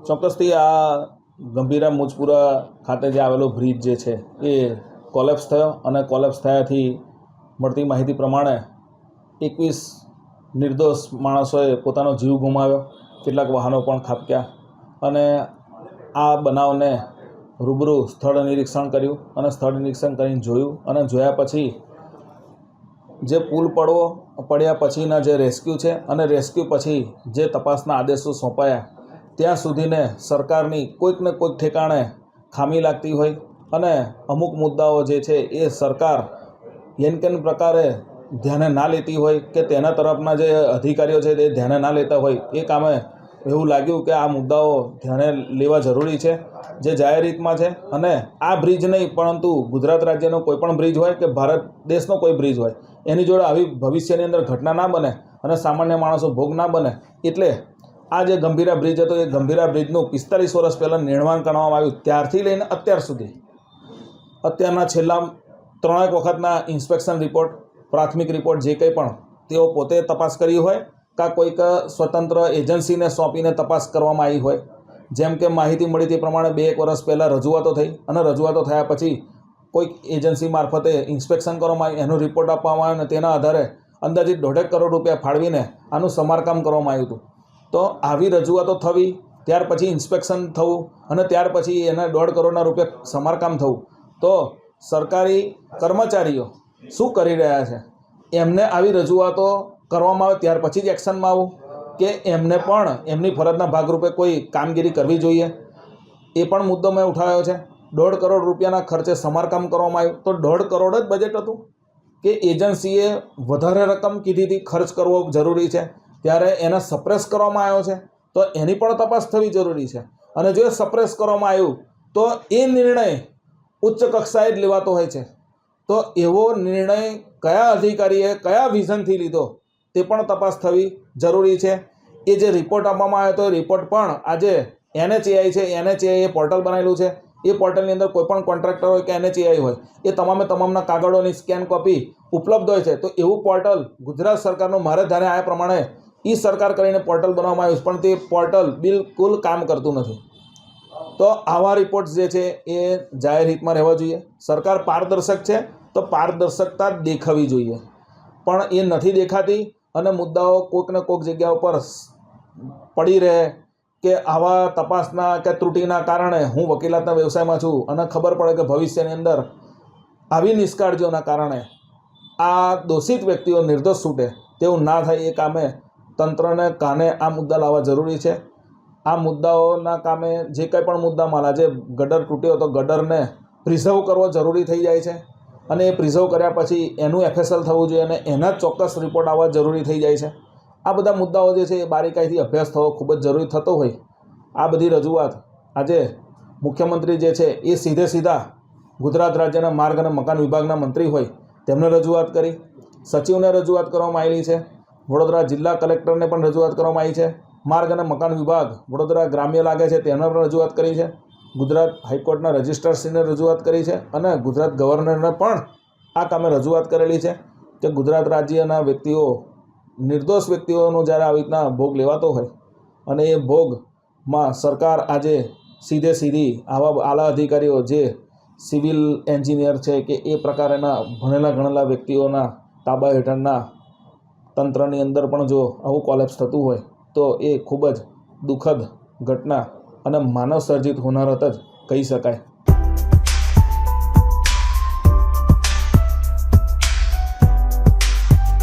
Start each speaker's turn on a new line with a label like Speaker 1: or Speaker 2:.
Speaker 1: ચોક્કસથી આ ગંભીરા મુજપુરા ખાતે જે આવેલો બ્રિજ જે છે એ કોલેપ્સ થયો અને કોલેપ્સ થયાથી મળતી માહિતી પ્રમાણે 21 નિર્દોષ માણસોએ પોતાનો જીવ ગુમાવ્યો, કેટલાક વાહનો પણ ખાબક્યા અને આ બનાવને રૂબરૂ સ્થળ નિરીક્ષણ કર્યું અને સ્થળ નિરીક્ષણ કરીને જોયું અને જોયા પછી જે પુલ પડ્યા પછીના જે રેસ્ક્યુ છે અને રેસ્ક્યુ પછી જે તપાસના આદેશો સોંપાયા ત્યાં સુધીને સરકારની કોઈક ને કોઈક ઠેકાણે ખામી લાગતી હોય અને અમુક મુદ્દાઓ જે છે એ સરકાર કેન પ્રકારે ધ્યાને ના લેતી હોય કે તેના તરફના જે અધિકારીઓ છે તે ધ્યાને ના લેતા હોય એ કામે એવું લાગ્યું કે આ મુદ્દાઓ ધ્યાને લેવા જરૂરી છે જે જાહેર હિતમાં છે અને આ બ્રિજ નહીં પરંતુ ગુજરાત રાજ્યનો કોઈ પણ બ્રિજ હોય કે ભારત દેશનો કોઈ બ્રિજ હોય એની જોડે આવી ભવિષ્યની અંદર ઘટના ના બને અને સામાન્ય માણસો ભોગ ના બને એટલે આ જે ગંભીરા બ્રિજ હતો એ ગંભીરા બ્રિજનું 45 વર્ષ પહેલાં નિર્માણ કરવામાં આવ્યું ત્યારથી લઈને અત્યાર સુધી અત્યારના છેલ્લા 3 વખતના ઇન્સ્પેક્શન રિપોર્ટ, પ્રાથમિક રિપોર્ટ જે કંઈ પણ તેઓ પોતે તપાસ કરી હોય કાં કોઈક સ્વતંત્ર એજન્સીને સોંપીને તપાસ કરવામાં આવી હોય. જેમ કે માહિતી મળી તે પ્રમાણે 2-1 વર્ષ પહેલાં રજૂઆતો થઈ અને રજૂઆતો થયા પછી કોઈક એજન્સી મારફતે ઇન્સ્પેક્શન કરવામાં આવ્યું, એનો રિપોર્ટ આપવામાં આવ્યો અને તેના આધારે અંદાજિત 1.5 કરોડ રૂપિયા ફાળવીને આનું સમારકામ કરવામાં આવ્યું હતું. તો આવી રજૂઆતો થવી, ત્યાર પછી ઇન્સ્પેક્શન થવું અને ત્યાર પછી એના 1.5 કરોડના રૂપિયા સમારકામ થવું, તો સરકારી કર્મચારીઓ શું કરી રહ્યા છે? એમને આવી રજૂઆતો કરવામાં આવે ત્યાર પછી જ એક્શનમાં આવું કે એમને પણ એમની ફરજના ભાગરૂપે કોઈ કામગીરી કરવી જોઈએ? એ પણ મુદ્દો મેં ઉઠાવ્યો છે. 1.5 કરોડ રૂપિયાના ખર્ચે સમારકામ કરવામાં આવ્યું તો 1.5 કરોડ જ બજેટ હતું કે એજન્સીએ વધારે રકમ કીધીથી ખર્ચ કરવો જરૂરી છે ત્યારે એને સપ્રેસ કરવામાં આવ્યો છે તો એની પણ તપાસ થવી જરૂરી છે. અને જો એ સપ્રેસ કરવામાં આવ્યું તો એ નિર્ણય ઉચ્ચ કક્ષાએ જ લેવાતો હોય છે. તો એવો નિર્ણય કયા અધિકારીએ કયા વિઝનથી લીધો તે પણ તપાસ થવી જરૂરી છે. એ જે રિપોર્ટ આપવામાં આવ્યો તો એ રિપોર્ટ પણ આજે NHAI છે, NHAI એ પોર્ટલ બનાવેલું છે. એ પોર્ટલની અંદર કોઈપણ કોન્ટ્રાક્ટર હોય કે NHAI હોય એ તમામના કાગળોની સ્કેન કોપી ઉપલબ્ધ હોય છે. તો એવું પોર્ટલ ગુજરાત સરકારનું મારે ધ્યાને આવ્યા પ્રમાણે સરકાર કરીને પોર્ટલ બનાવવામાં આવ્યું પણ તે પોર્ટલ બિલકુલ કામ કરતું નથી. તો આવા રિપોર્ટ્સ જે છે એ જાહેર હિતમાં રહેવા જોઈએ. સરકાર પારદર્શક છે તો પારદર્શકતા જ દેખાવી જોઈએ પણ એ નથી દેખાતી અને મુદ્દાઓ કોઈક ને કોઈક જગ્યા ઉપર પડી રહે કે આવા તપાસના કે ત્રુટિના કારણે હું વકીલાતના વ્યવસાયમાં છું અને ખબર પડે કે ભવિષ્યની અંદર આવી નિષ્કાળજીઓના કારણે આ દોષિત વ્યક્તિઓ નિર્દોષ છૂટે તેવું ના થાય એ કામે તંત્રને કાને આ મુદ્દા લાવવા જરૂરી છે. આ મુદ્દાઓના કામે જે કંઈ પણ મુદ્દામાં આજે ગટર તૂટ્યો તો ગટરને પ્રિઝર્વ કરવો જરૂરી થઈ જાય છે અને એ પ્રિઝર્વ કર્યા પછી એનું FSL થવું જોઈએ અને એના ચોક્કસ રિપોર્ટ આવવા જરૂરી થઈ જાય છે. આ બધા મુદ્દાઓ જે છે એ બારીકાઈથી અભ્યાસ થવો ખૂબ જ જરૂરી થતો હોય. આ બધી રજૂઆત આજે મુખ્યમંત્રી જે છે એ સીધા ગુજરાત રાજ્યના માર્ગ અને મકાન વિભાગના મંત્રી હોય તેમને રજૂઆત કરી, સચિવને રજૂઆત કરવામાં આવેલી છે, વડોદરા જિલ્લા કલેક્ટરને પણ રજૂઆત કરવામાં આવી છે, માર્ગ અને મકાન વિભાગ વડોદરા ગ્રામ્ય લાગે છે તેમને પણ રજૂઆત કરી છે, ગુજરાત હાઈકોર્ટના રજિસ્ટ્રારશ્રીને રજૂઆત કરી છે અને ગુજરાત ગવર્નરને પણ આ કામે રજૂઆત કરેલી છે કે ગુજરાત રાજ્યના વ્યક્તિઓ, નિર્દોષ વ્યક્તિઓનો જ્યારે આવી રીતના ભોગ લેવાતો હોય અને એ ભોગમાં સરકાર આજે સીધી આલા અધિકારીઓ જે સિવિલ એન્જિનિયર છે કે એ પ્રકારના ભણેલા ગણેલા વ્યક્તિઓના તાબા હેઠળના તંત્રની અંદર પણ જો આવું કોલેપ્સ થતું હોય તો એ ખૂબ જ દુઃખદ ઘટના અને માનવ સર્જિત હોનારત જ કહી શકાય.